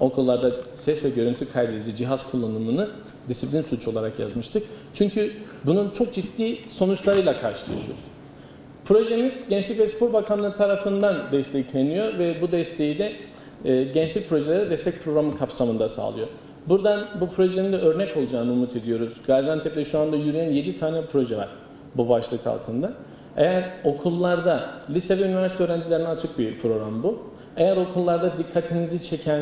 okullarda ses ve görüntü kaydedici cihaz kullanımını disiplin suçu olarak yazmıştık. Çünkü bunun çok ciddi sonuçlarıyla karşılaşıyoruz. Projemiz Gençlik ve Spor Bakanlığı tarafından destekleniyor ve bu desteği de gençlik projelere destek programı kapsamında sağlıyor. Buradan bu projenin de örnek olacağını umut ediyoruz. Gaziantep'te şu anda yürüyen 7 tane proje var bu başlık altında. Eğer okullarda, lise ve üniversite öğrencilerine açık bir program bu. Eğer okullarda dikkatinizi çeken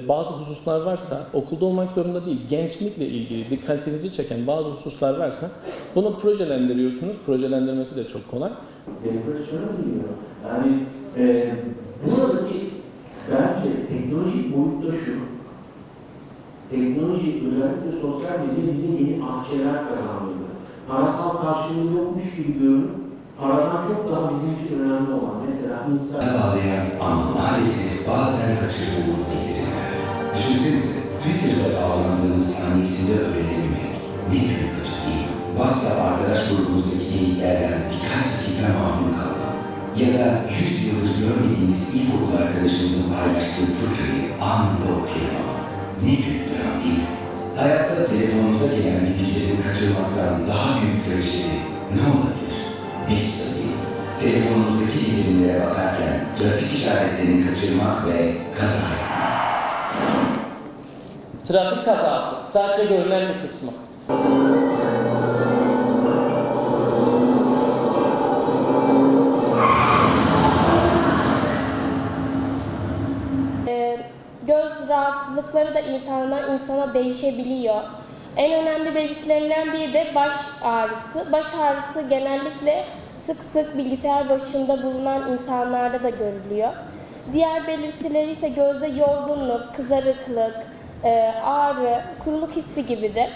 bazı hususlar varsa, okulda olmak zorunda değil, gençlikle ilgili dikkatinizi çeken bazı hususlar varsa bunu projelendiriyorsunuz. Projelendirmesi de çok kolay. Depresyona giriyor. Yani buradaki bence teknolojik boyutta şu. Teknoloji, özellikle sosyal medya bize yeni akçeler kazandırdı. Parasal karşılığı yokmuş gibi görünüp paradan çok daha bizim için önemli olan mesela Instagram bağlayan ama maalesef bazen kaçırdığımız bildirimler. Düşünsenize, Twitter'da bağlandığınız saniyesinde öğrenememek ne büyük acı değil. WhatsApp arkadaş grubumuzdaki geyiklerden birkaç dakika mahrum kalmak ya da 100 yıldır görmediğiniz ilkokul arkadaşınızın paylaştığı fıkrayı anında okuyamamak ne büyük dram değil mi? Hayatta telefonunuza gelen bir bildirimi kaçırmaktan daha büyük trajedi ne olabilir? Biz söyleyeyim. Telefonunuzdaki bildirimlere bakarken trafik işaretlerini kaçırmak ve kaza yapmak. Trafik kazası sadece görünen bir kısmı. Göz rahatsızlıkları da insandan insana değişebiliyor. En önemli belirtilerinden biri de baş ağrısı. Baş ağrısı genellikle sık sık bilgisayar başında bulunan insanlarda da görülüyor. Diğer belirtileri ise gözde yorgunluk, kızarıklık, ağrı, kuruluk hissi gibidir.